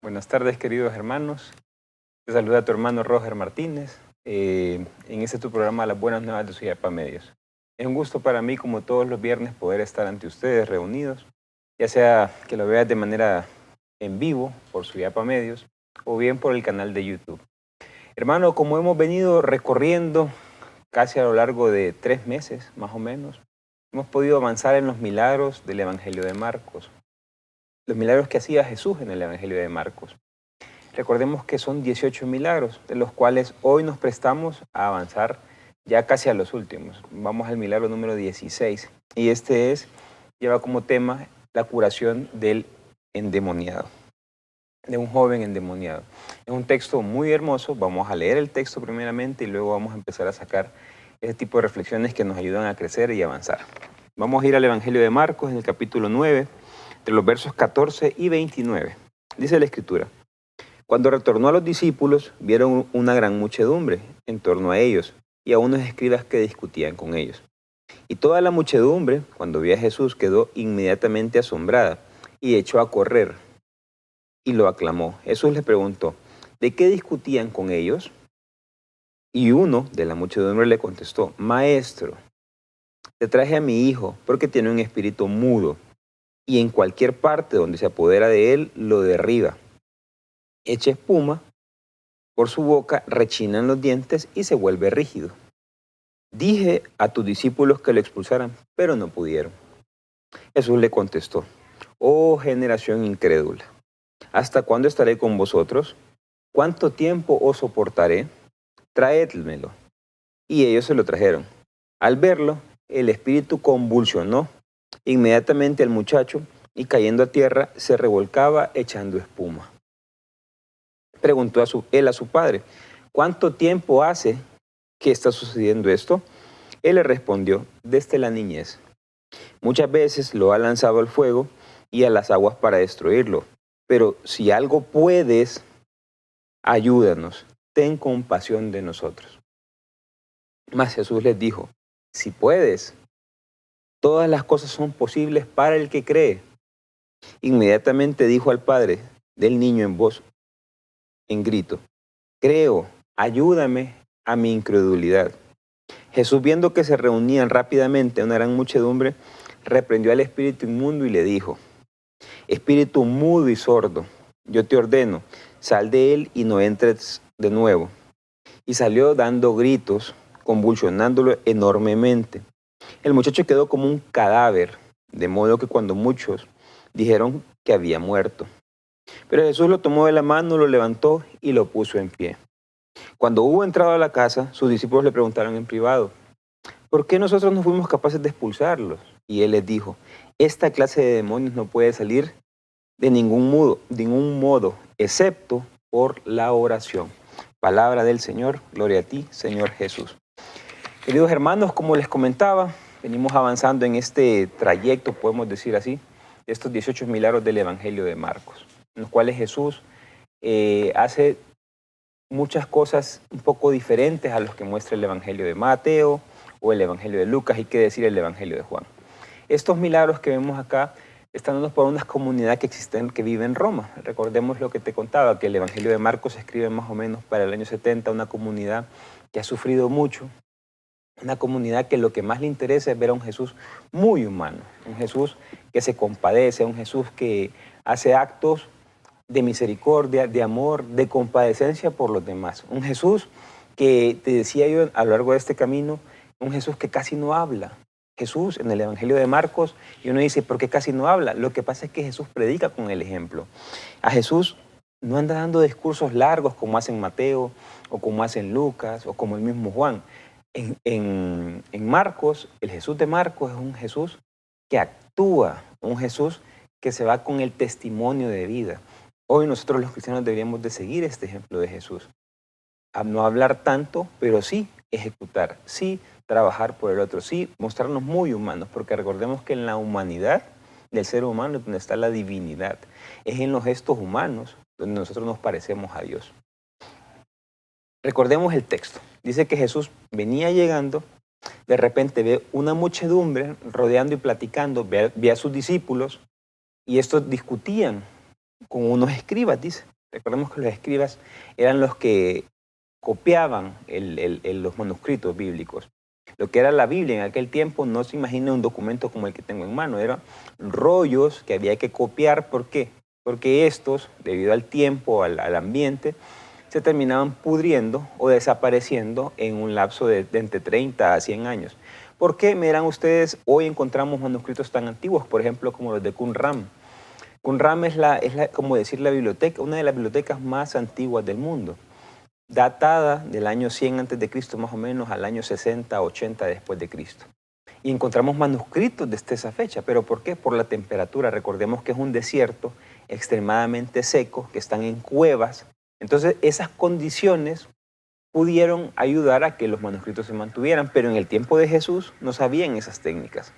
Buenas tardes, queridos hermanos. Te saluda tu hermano Roger Martínez en este tu programa Las Buenas Nuevas de Suyapa Medios. Es un gusto para mí, como todos los viernes, poder estar ante ustedes reunidos, ya sea que lo veas de manera en vivo por Suyapa Medios o bien por el canal de YouTube. Hermano, como hemos venido recorriendo casi a lo largo de 3 meses, más o menos, hemos podido avanzar en los milagros del Evangelio de Marcos, los milagros que hacía Jesús en el Evangelio de Marcos. Recordemos que son 18 milagros, de los cuales hoy nos prestamos a avanzar ya casi a los últimos. Vamos al milagro número 16 y lleva como tema la curación del endemoniado, de un joven endemoniado. Es un texto muy hermoso, vamos a leer el texto primeramente y luego vamos a empezar a sacar ese tipo de reflexiones que nos ayudan a crecer y avanzar. Vamos a ir al Evangelio de Marcos en el capítulo 9, de los versos 14 y 29. Dice la Escritura: Cuando retornó a los discípulos, vieron una gran muchedumbre en torno a ellos y a unos escribas que discutían con ellos. Y toda la muchedumbre, cuando vio a Jesús, quedó inmediatamente asombrada y echó a correr y lo aclamó. Jesús les preguntó: ¿de qué discutían con ellos? Y uno de la muchedumbre le contestó: Maestro, te traje a mi hijo porque tiene un espíritu mudo y en cualquier parte donde se apodera de él lo derriba. Echa espuma por su boca, rechinan los dientes y se vuelve rígido. Dije a tus discípulos que lo expulsaran, pero no pudieron. Jesús le contestó: Oh generación incrédula, ¿hasta cuándo estaré con vosotros? ¿Cuánto tiempo os soportaré? Traédmelo. Y ellos se lo trajeron. Al verlo, el espíritu convulsionó inmediatamente al muchacho y cayendo a tierra se revolcaba echando espuma. Preguntó él a su padre: ¿cuánto tiempo hace que está sucediendo esto? Él le respondió: desde la niñez. Muchas veces lo ha lanzado al fuego y a las aguas para destruirlo. Pero si algo puedes, ayúdanos, ten compasión de nosotros. Mas Jesús les dijo: si puedes, todas las cosas son posibles para el que cree. Inmediatamente dijo al padre del niño en voz, en grito: creo, ayúdame a mi incredulidad. Jesús, viendo que se reunían rápidamente una gran muchedumbre, reprendió al espíritu inmundo y le dijo: espíritu mudo y sordo, yo te ordeno, sal de él y no entres de nuevo. Y salió dando gritos, convulsionándolo enormemente. El muchacho quedó como un cadáver, de modo que cuando muchos dijeron que había muerto. Pero Jesús lo tomó de la mano, lo levantó y lo puso en pie. Cuando hubo entrado a la casa, sus discípulos le preguntaron en privado: ¿por qué nosotros no fuimos capaces de expulsarlos? Y él les dijo: esta clase de demonios no puede salir de ningún modo, excepto por la oración. Palabra del Señor, gloria a ti, Señor Jesús. Queridos hermanos, como les comentaba, venimos avanzando en este trayecto, podemos decir así, de estos 18 milagros del Evangelio de Marcos, en los cuales Jesús hace muchas cosas un poco diferentes a los que muestra el Evangelio de Mateo o el Evangelio de Lucas, y qué decir el Evangelio de Juan. Estos milagros que vemos acá están dados por una comunidad que vive en Roma. Recordemos lo que te contaba, que el Evangelio de Marcos se escribe más o menos para el año 70, una comunidad que ha sufrido mucho, una comunidad que lo que más le interesa es ver a un Jesús muy humano, un Jesús que se compadece, un Jesús que hace actos de misericordia, de amor, de compadecencia por los demás. Un Jesús que, te decía yo a lo largo de este camino, un Jesús que casi no habla. Jesús en el Evangelio de Marcos, y uno dice: ¿por qué casi no habla? Lo que pasa es que Jesús predica con el ejemplo. A Jesús no anda dando discursos largos como hacen Mateo, o como hacen Lucas, o como el mismo Juan. En Marcos, el Jesús de Marcos es un Jesús que actúa, un Jesús que se va con el testimonio de vida. Hoy nosotros los cristianos deberíamos de seguir este ejemplo de Jesús. A no hablar tanto, pero sí ejecutar, sí trabajar por el otro, sí mostrarnos muy humanos, porque recordemos que en la humanidad del ser humano es donde está la divinidad. Es en los gestos humanos donde nosotros nos parecemos a Dios. Recordemos el texto. Dice que Jesús venía llegando, de repente ve una muchedumbre rodeando y platicando, ve a sus discípulos y estos discutían con unos escribas, dice. Recordemos que los escribas eran los que copiaban los manuscritos bíblicos. Lo que era la Biblia en aquel tiempo, no se imagina un documento como el que tengo en mano, eran rollos que había que copiar. ¿Por qué? Porque estos, debido al tiempo, al ambiente, se terminaban pudriendo o desapareciendo en un lapso de entre 30 a 100 años. ¿Por qué? Miran ustedes, hoy encontramos manuscritos tan antiguos, por ejemplo, como los de Qumran. Qumran es como decir, la biblioteca, una de las bibliotecas más antiguas del mundo, datada del año 100 antes de Cristo más o menos al año 60, 80 después de Cristo. Y encontramos manuscritos desde esa fecha. ¿Pero por qué? Por la temperatura. Recordemos que es un desierto extremadamente seco, que están en cuevas. Entonces, esas condiciones pudieron ayudar a que los manuscritos se mantuvieran, pero en el tiempo de Jesús no sabían esas técnicas.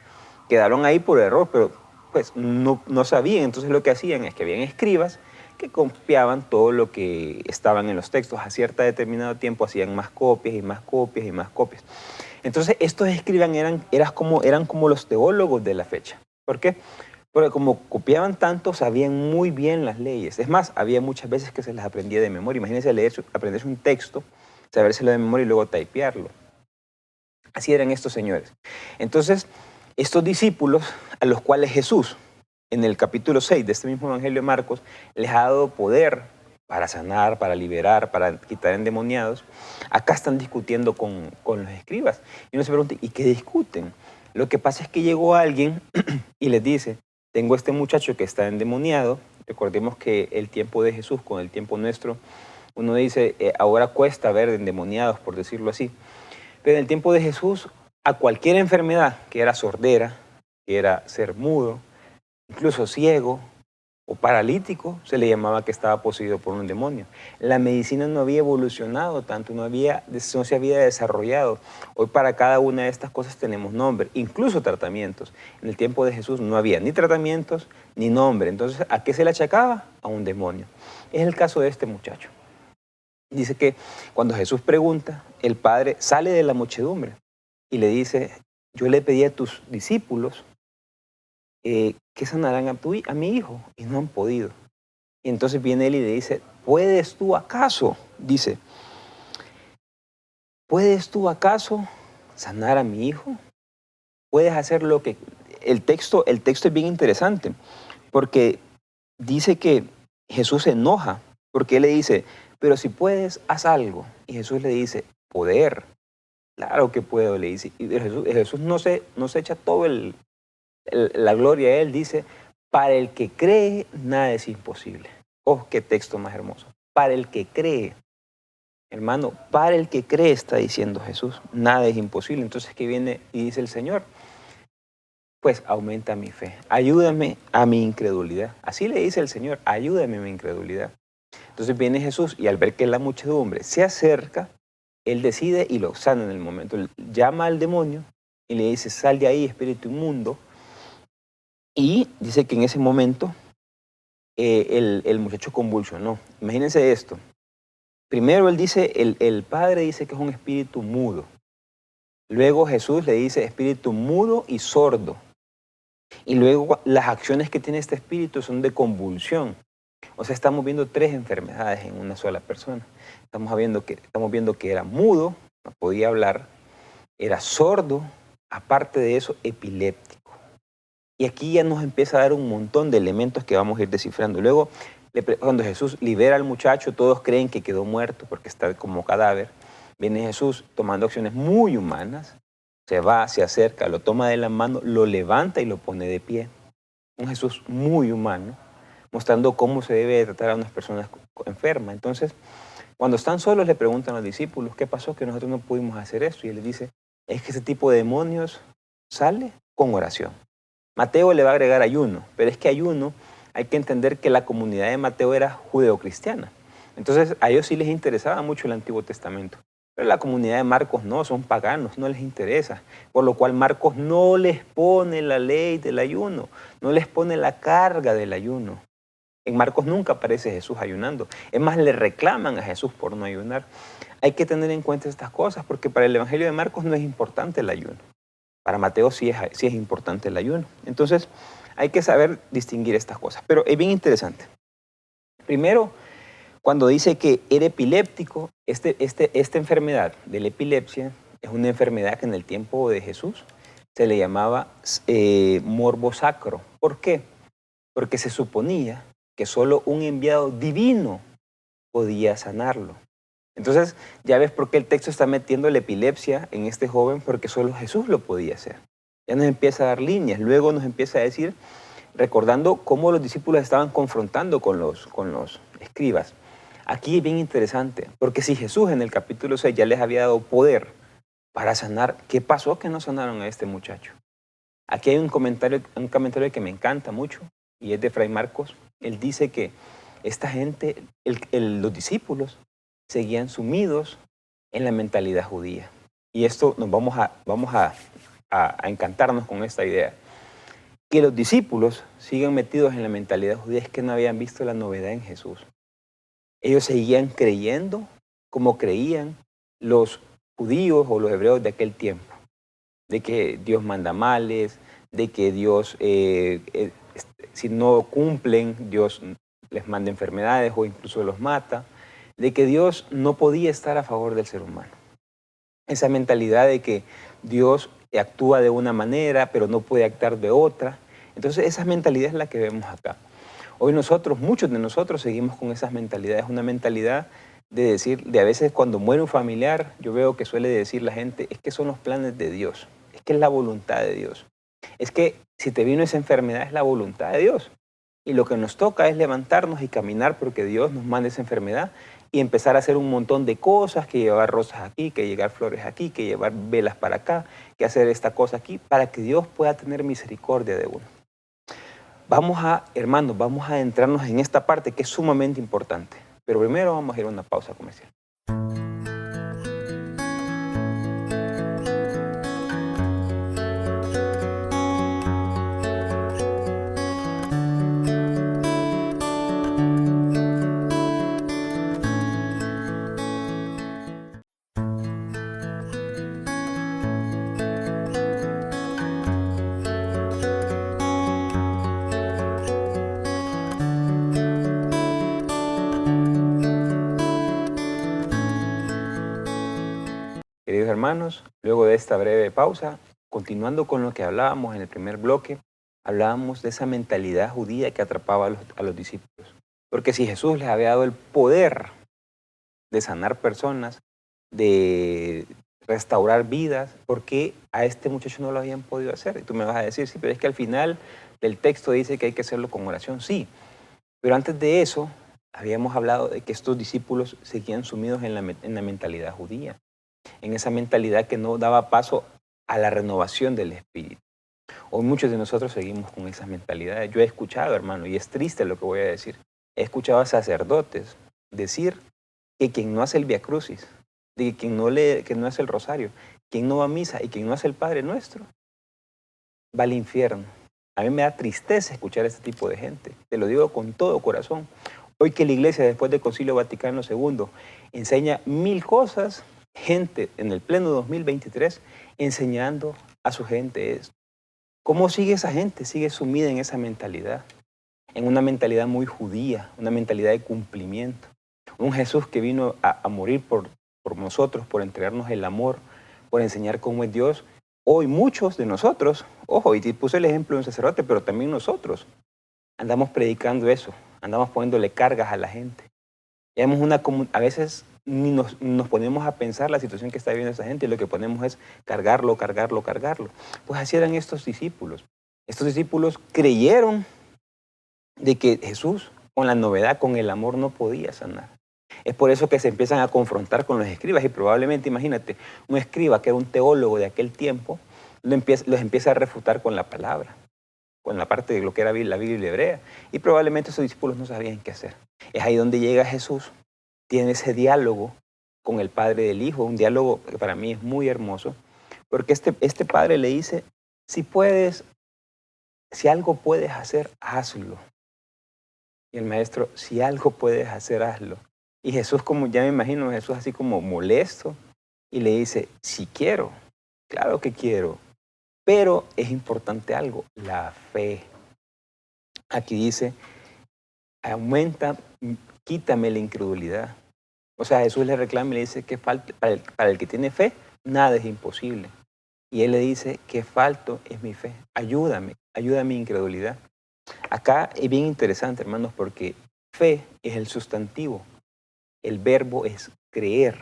Quedaron ahí por error, pero pues no sabían. Entonces lo que hacían es que habían escribas que copiaban todo lo que estaban en los textos. A cierto determinado tiempo hacían más copias y más copias y más copias. Entonces estos escribas eran como los teólogos de la fecha. ¿Por qué? Porque como copiaban tanto, sabían muy bien las leyes. Es más, había muchas veces que se las aprendía de memoria. Imagínense aprenderse un texto, sabérselo de memoria y luego typearlo. Así eran estos señores. Entonces, estos discípulos a los cuales Jesús, en el capítulo 6 de este mismo Evangelio de Marcos, les ha dado poder para sanar, para liberar, para quitar endemoniados, acá están discutiendo con los escribas. Y uno se pregunta, ¿y qué discuten? Lo que pasa es que llegó alguien y les dice, tengo este muchacho que está endemoniado. Recordemos que el tiempo de Jesús con el tiempo nuestro, uno dice, ahora cuesta ver endemoniados, por decirlo así. Pero en el tiempo de Jesús, a cualquier enfermedad, que era sordera, que era ser mudo, incluso ciego o paralítico, se le llamaba que estaba poseído por un demonio. La medicina no había evolucionado tanto, no se había desarrollado. Hoy para cada una de estas cosas tenemos nombre, incluso tratamientos. En el tiempo de Jesús no había ni tratamientos ni nombre. Entonces, ¿a qué se le achacaba? A un demonio. Es el caso de este muchacho. Dice que cuando Jesús pregunta, el padre sale de la muchedumbre y le dice, yo le pedí a tus discípulos que sanaran a mi hijo y no han podido. Y entonces viene él y le dice, ¿puedes tú acaso? Dice, ¿puedes tú acaso sanar a mi hijo? ¿Puedes hacer lo que...? El texto es bien interesante porque dice que Jesús se enoja porque él le dice, pero si puedes, haz algo. Y Jesús le dice, poder. Claro que puedo, le dice. Y Jesús no se echa todo la gloria a él, dice, para el que cree, nada es imposible. Oh, qué texto más hermoso. Para el que cree, hermano, para el que cree, está diciendo Jesús, nada es imposible. Entonces, ¿qué viene y dice el Señor? Pues aumenta mi fe, ayúdame a mi incredulidad. Así le dice el Señor, ayúdame a mi incredulidad. Entonces viene Jesús y al ver que la muchedumbre se acerca, él decide y lo sana en el momento. Él llama al demonio y le dice, sal de ahí, espíritu inmundo. Y dice que en ese momento el muchacho convulsionó. Imagínense esto. Primero él dice, el padre dice que es un espíritu mudo. Luego Jesús le dice espíritu mudo y sordo. Y luego las acciones que tiene este espíritu son de convulsión. O sea, estamos viendo 3 enfermedades en una sola persona. Estamos viendo que era mudo, no podía hablar, era sordo, aparte de eso, epiléptico. Y aquí ya nos empieza a dar un montón de elementos que vamos a ir descifrando. Luego, cuando Jesús libera al muchacho, todos creen que quedó muerto porque está como cadáver. Viene Jesús tomando acciones muy humanas, se va, se acerca, lo toma de la mano, lo levanta y lo pone de pie. Un Jesús muy humano, mostrando cómo se debe tratar a unas personas enfermas. Entonces, cuando están solos le preguntan a los discípulos, ¿qué pasó que nosotros no pudimos hacer esto? Y él les dice, es que ese tipo de demonios sale con oración. Mateo le va a agregar ayuno, pero es que ayuno, hay que entender que la comunidad de Mateo era judeocristiana. Entonces, a ellos sí les interesaba mucho el Antiguo Testamento. Pero la comunidad de Marcos no, son paganos, no les interesa. Por lo cual Marcos no les pone la ley del ayuno, no les pone la carga del ayuno. En Marcos nunca aparece Jesús ayunando. Es más, le reclaman a Jesús por no ayunar. Hay que tener en cuenta estas cosas porque para el Evangelio de Marcos no es importante el ayuno. Para Mateo sí es importante el ayuno. Entonces, hay que saber distinguir estas cosas. Pero es bien interesante. Primero, cuando dice que era epiléptico, esta enfermedad de la epilepsia es una enfermedad que en el tiempo de Jesús se le llamaba morbo sacro. ¿Por qué? Porque se suponía que solo un enviado divino podía sanarlo. Entonces, ya ves por qué el texto está metiendo la epilepsia en este joven, porque solo Jesús lo podía hacer. Ya nos empieza a dar líneas, luego nos empieza a decir, recordando cómo los discípulos estaban confrontando con los escribas. Aquí es bien interesante, porque si Jesús en el capítulo 6 ya les había dado poder para sanar, ¿qué pasó que no sanaron a este muchacho? Aquí hay un comentario que me encanta mucho, y es de Fray Marcos. Él dice que esta gente, los discípulos, seguían sumidos en la mentalidad judía. Y esto nos vamos a encantarnos con esta idea. Que los discípulos sigan metidos en la mentalidad judía es que no habían visto la novedad en Jesús. Ellos seguían creyendo como creían los judíos o los hebreos de aquel tiempo, de que Dios manda males, de que Dios, si no cumplen, Dios les manda enfermedades o incluso los mata, de que Dios no podía estar a favor del ser humano. Esa mentalidad de que Dios actúa de una manera, pero no puede actuar de otra. Entonces, esa mentalidad es la que vemos acá. Hoy nosotros, muchos de nosotros, seguimos con esas mentalidades. Una mentalidad de decir, de a veces cuando muere un familiar, yo veo que suele decir la gente, es que son los planes de Dios, es que es la voluntad de Dios. Es que si te vino esa enfermedad es la voluntad de Dios. Y lo que nos toca es levantarnos y caminar porque Dios nos manda esa enfermedad y empezar a hacer un montón de cosas, que llevar rosas aquí, que llevar flores aquí, que llevar velas para acá, que hacer esta cosa aquí, para que Dios pueda tener misericordia de uno. Hermanos, vamos a adentrarnos en esta parte que es sumamente importante. Pero primero vamos a ir a una pausa comercial. Queridos hermanos, luego de esta breve pausa, continuando con lo que hablábamos en el primer bloque, hablábamos de esa mentalidad judía que atrapaba a los discípulos. Porque si Jesús les había dado el poder de sanar personas, de restaurar vidas, ¿por qué a este muchacho no lo habían podido hacer? Y tú me vas a decir, sí, pero es que al final del texto dice que hay que hacerlo con oración. Sí, pero antes de eso habíamos hablado de que estos discípulos seguían sumidos en la mentalidad judía, en esa mentalidad que no daba paso a la renovación del espíritu. Hoy muchos de nosotros seguimos con esas mentalidades. Yo he escuchado, hermano, y es triste lo que voy a decir, he escuchado a sacerdotes decir que quien no hace el Vía Crucis, de que quien no hace el rosario, quien no va a misa y quien no hace el Padre Nuestro, va al infierno. A mí me da tristeza escuchar a este tipo de gente. Te lo digo con todo corazón. Hoy que la Iglesia, después del Concilio Vaticano II, enseña 1000 cosas, gente en el pleno 2023 enseñando a su gente esto. ¿Cómo sigue esa gente? Sigue sumida en esa mentalidad, en una mentalidad muy judía, una mentalidad de cumplimiento. Un Jesús que vino a morir por nosotros, por entregarnos el amor, por enseñar cómo es Dios. Hoy muchos de nosotros, ojo, y te puse el ejemplo de un sacerdote, pero también nosotros, andamos predicando eso, andamos poniéndole cargas a la gente. A veces ni nos ponemos a pensar la situación que está viviendo esa gente y lo que ponemos es cargarlo. Pues así eran estos discípulos. Estos discípulos creyeron de que Jesús, con la novedad, con el amor, no podía sanar. Es por eso que se empiezan a confrontar con los escribas y probablemente, imagínate, un escriba que era un teólogo de aquel tiempo, los empieza a refutar con la palabra, con la parte de lo que era la Biblia hebrea. Y probablemente esos discípulos no sabían qué hacer. Es ahí donde llega Jesús, tiene ese diálogo con el padre del hijo, un diálogo que para mí es muy hermoso, porque este padre le dice, si algo puedes hacer, hazlo. Y el maestro, si algo puedes hacer, hazlo. Y Jesús, como ya me imagino, Jesús así como molesto, y le dice, si quiero, claro que quiero, pero es importante algo, la fe. Aquí dice, aumenta, quítame la incredulidad. O sea, Jesús le reclama y le dice que para el que tiene fe, nada es imposible. Y él le dice que falto es mi fe. Ayúdame mi incredulidad. Acá es bien interesante, hermanos, porque fe es el sustantivo. El verbo es creer.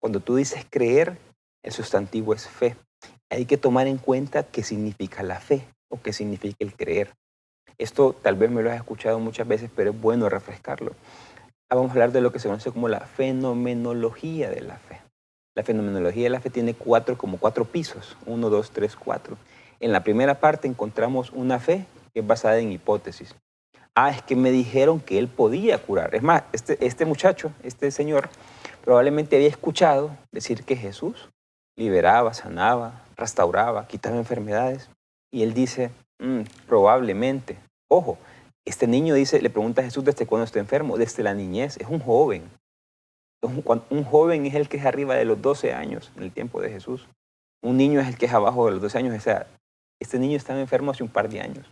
Cuando tú dices creer, el sustantivo es fe. Hay que tomar en cuenta qué significa la fe o qué significa el creer. Esto tal vez me lo has escuchado muchas veces, pero es bueno refrescarlo. Vamos a hablar de lo que se conoce como la fenomenología de la fe. La fenomenología de la fe tiene como cuatro pisos, 1, 2, 3, 4. En la primera parte encontramos una fe que es basada en hipótesis. Es que me dijeron que él podía curar. Es más, este muchacho, este señor, probablemente había escuchado decir que Jesús liberaba, sanaba, restauraba, quitaba enfermedades. Y él dice, probablemente. Ojo, este niño le pregunta a Jesús desde cuándo está enfermo, desde la niñez, es un joven. Un joven es el que es arriba de los 12 años en el tiempo de Jesús. Un niño es el que es abajo de los 12 años. O sea, este niño estaba enfermo hace un par de años.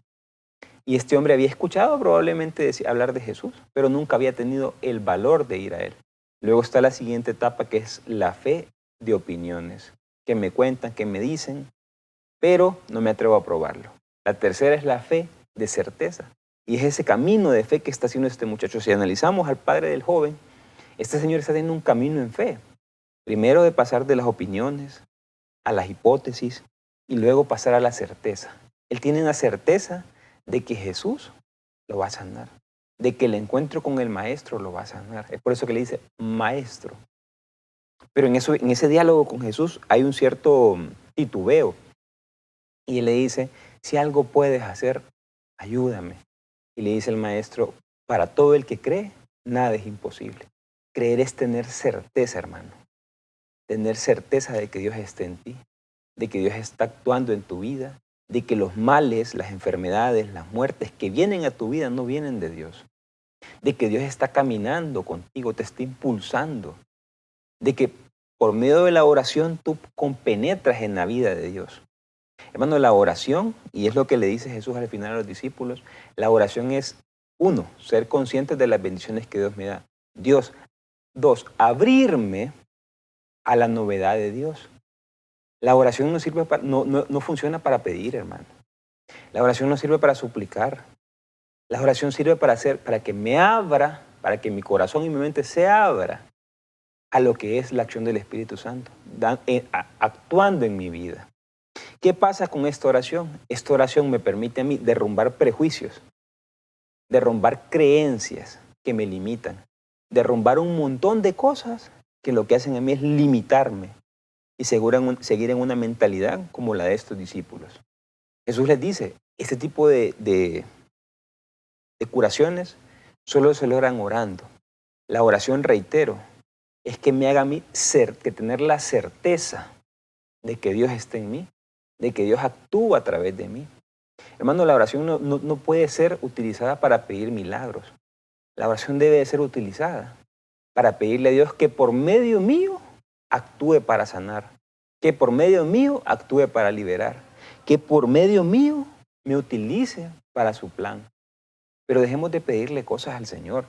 Y este hombre había escuchado probablemente hablar de Jesús, pero nunca había tenido el valor de ir a él. Luego está la siguiente etapa, que es la fe de opiniones, que me cuentan, que me dicen, pero no me atrevo a probarlo. La tercera es la fe de certeza. Y es ese camino de fe que está haciendo este muchacho. Si analizamos al padre del joven, este señor está teniendo un camino en fe. Primero de pasar de las opiniones a las hipótesis y luego pasar a la certeza. Él tiene una certeza de que Jesús lo va a sanar, de que el encuentro con el maestro lo va a sanar. Es por eso que le dice maestro. Pero en ese diálogo con Jesús hay un cierto titubeo. Y él le dice, si algo puedes hacer, ayúdame. Y le dice el maestro, para todo el que cree, nada es imposible. Creer es tener certeza, hermano. Tener certeza de que Dios está en ti, de que Dios está actuando en tu vida, de que los males, las enfermedades, las muertes que vienen a tu vida no vienen de Dios, de que Dios está caminando contigo, te está impulsando, de que por medio de la oración tú compenetras en la vida de Dios. Hermano, la oración, y es lo que le dice Jesús al final a los discípulos, la oración es, 1, ser conscientes de las bendiciones que Dios me da. 2, abrirme a la novedad de Dios. La oración no funciona para pedir, hermano. La oración no sirve para suplicar. La oración sirve para que me abra, para que mi corazón y mi mente se abra a lo que es la acción del Espíritu Santo, actuando en mi vida. ¿Qué pasa con esta oración? Esta oración me permite a mí derrumbar prejuicios, derrumbar creencias que me limitan, derrumbar un montón de cosas que lo que hacen a mí es limitarme y seguir en una mentalidad como la de estos discípulos. Jesús les dice, este tipo de curaciones solo se logran orando. La oración, reitero, es que me haga a mí que tener la certeza de que Dios está en mí, de que Dios actúa a través de mí. Hermano, la oración no puede ser utilizada para pedir milagros. La oración debe de ser utilizada para pedirle a Dios que por medio mío actúe para sanar, que por medio mío actúe para liberar, que por medio mío me utilice para su plan. Pero dejemos de pedirle cosas al Señor.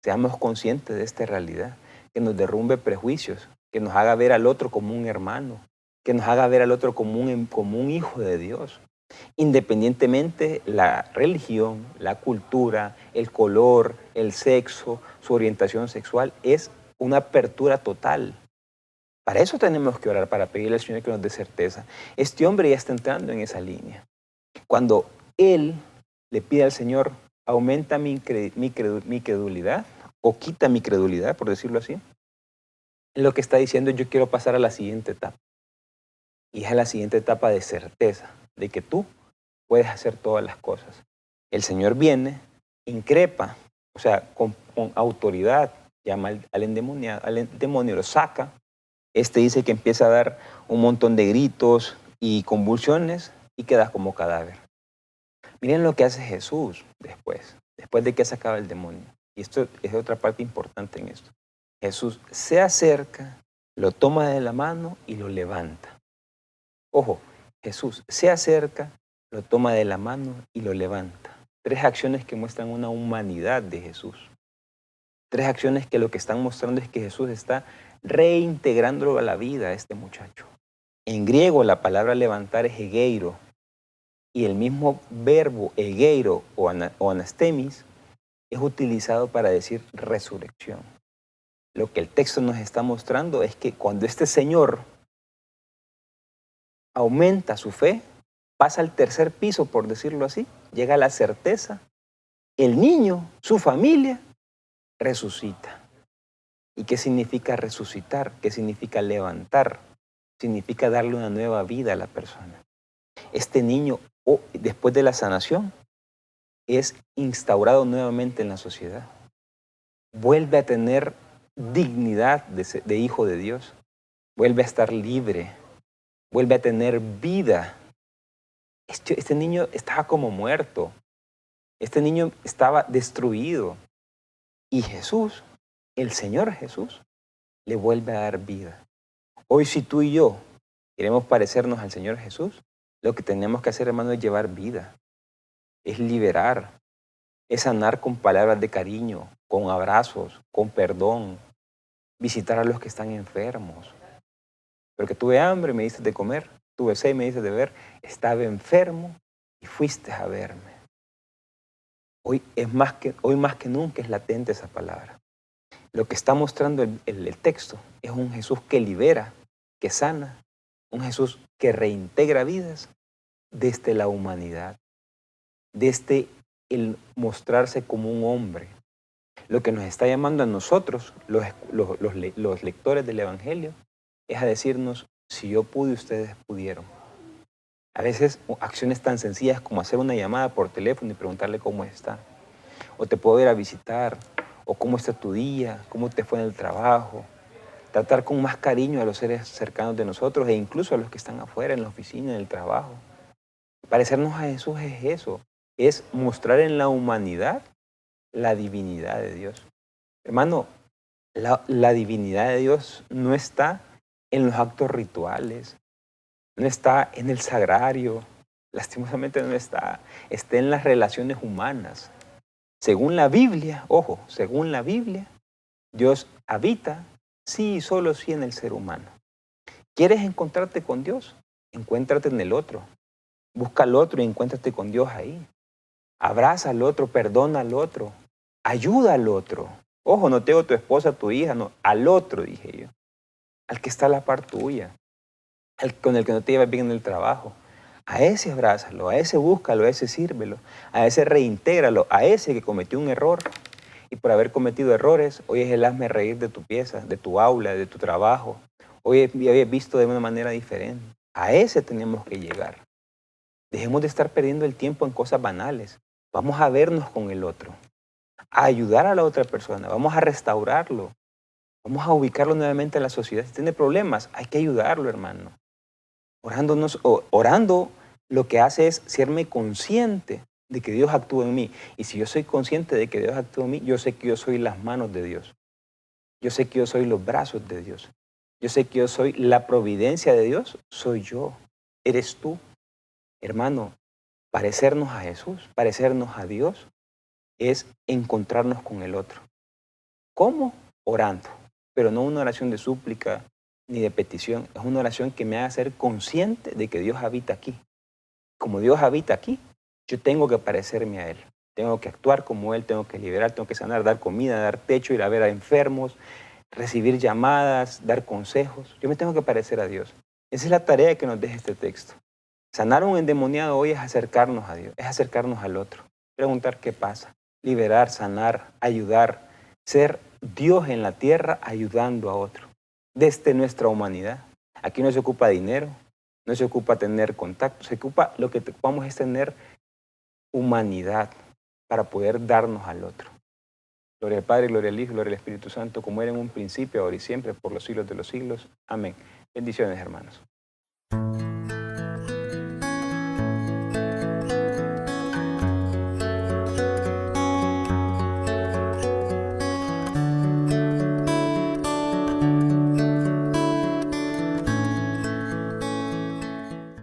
Seamos conscientes de esta realidad, que nos derrumbe prejuicios, que nos haga ver al otro como un hermano, que nos haga ver al otro como un hijo de Dios. Independientemente la religión, la cultura, el color, el sexo, su orientación sexual, es una apertura total. Para eso tenemos que orar, para pedirle al Señor que nos dé certeza. Este hombre ya está entrando en esa línea. Cuando él le pide al Señor, aumenta mi credulidad o quita mi credulidad, por decirlo así, lo que está diciendo es yo quiero pasar a la siguiente etapa. Y es a la siguiente etapa de certeza, de que tú puedes hacer todas las cosas. El Señor viene, increpa, o sea, con autoridad, llama al demonio, lo saca. Este dice que empieza a dar un montón de gritos y convulsiones y queda como cadáver. Miren lo que hace Jesús después de que ha sacado el demonio. Y esto es otra parte importante en esto. Jesús se acerca, lo toma de la mano y lo levanta. Ojo, Jesús se acerca, lo toma de la mano y lo levanta. 3 acciones que muestran una humanidad de Jesús. 3 acciones que lo que están mostrando es que Jesús está reintegrándolo a la vida a este muchacho. En griego la palabra levantar es egeiro, y el mismo verbo egeiro o anastemis es utilizado para decir resurrección. Lo que el texto nos está mostrando es que cuando este Señor aumenta su fe, pasa al tercer piso, por decirlo así, llega a la certeza, el niño, su familia, resucita. ¿Y qué significa resucitar? ¿Qué significa levantar? Significa darle una nueva vida a la persona. Este niño, después de la sanación, es instaurado nuevamente en la sociedad. Vuelve a tener dignidad de hijo de Dios. Vuelve a estar libre. Vuelve a tener vida. Este niño estaba como muerto. Este niño estaba destruido. Y Jesús, el Señor Jesús, le vuelve a dar vida. Hoy si tú y yo queremos parecernos al Señor Jesús, lo que tenemos que hacer, hermano, es llevar vida. Es liberar. Es sanar con palabras de cariño, con abrazos, con perdón. Visitar a los que están enfermos. Porque tuve hambre y me diste de comer. Tuve sed y me diste de beber. Estaba enfermo y fuiste a verme. Hoy más que nunca es latente esa palabra. Lo que está mostrando el texto es un Jesús que libera, que sana, un Jesús que reintegra vidas desde la humanidad, desde el mostrarse como un hombre. Lo que nos está llamando a nosotros, los lectores del Evangelio, es a decirnos, si yo pude, ustedes pudieron. A veces acciones tan sencillas como hacer una llamada por teléfono y preguntarle cómo está. O te puedo ir a visitar, o cómo está tu día, cómo te fue en el trabajo. Tratar con más cariño a los seres cercanos de nosotros e incluso a los que están afuera, en la oficina, en el trabajo. Parecernos a Jesús es eso, es mostrar en la humanidad la divinidad de Dios. Hermano, la divinidad de Dios no está en los actos rituales, no está en el sagrario, lastimosamente no está, está en las relaciones humanas. Según la Biblia, ojo, según la Biblia, Dios habita sí y solo sí en el ser humano. ¿Quieres encontrarte con Dios? Encuéntrate en el otro. Busca al otro y encuéntrate con Dios ahí. Abraza al otro, perdona al otro, ayuda al otro. Ojo, no tengo tu esposa, tu hija, no, al otro, dije yo. Al que está a la par tuya, con el que no te llevas bien en el trabajo. A ese abrázalo, a ese búscalo, a ese sírvelo, a ese reintégralo, a ese que cometió un error. Y por haber cometido errores, hoy es el hazme reír de tu pieza, de tu aula, de tu trabajo. Hoy he visto de una manera diferente. A ese tenemos que llegar. Dejemos de estar perdiendo el tiempo en cosas banales. Vamos a vernos con el otro, a ayudar a la otra persona, vamos a restaurarlo, vamos a ubicarlo nuevamente en la sociedad. Si tiene problemas, hay que ayudarlo, hermano. Orando lo que hace es serme consciente de que Dios actúa en mí. Y si yo soy consciente de que Dios actúa en mí, yo sé que yo soy las manos de Dios. Yo sé que yo soy los brazos de Dios. Yo sé que yo soy la providencia de Dios. Soy yo. Eres tú. Hermano, parecernos a Jesús, parecernos a Dios, es encontrarnos con el otro. ¿Cómo? Orando. Pero no una oración de súplica ni de petición. Es una oración que me haga ser consciente de que Dios habita aquí. Como Dios habita aquí, yo tengo que parecerme a Él. Tengo que actuar como Él, tengo que liberar, tengo que sanar, dar comida, dar techo, ir a ver a enfermos, recibir llamadas, dar consejos. Yo me tengo que parecer a Dios. Esa es la tarea que nos deja este texto. Sanar a un endemoniado hoy es acercarnos a Dios, es acercarnos al otro, preguntar qué pasa, liberar, sanar, ayudar, ser Dios en la tierra ayudando a otro, desde nuestra humanidad. Aquí no se ocupa dinero, no se ocupa tener contacto, se ocupa, lo que ocupamos es tener humanidad para poder darnos al otro. Gloria al Padre, gloria al Hijo, gloria al Espíritu Santo, como era en un principio, ahora y siempre, por los siglos de los siglos. Amén. Bendiciones, hermanos.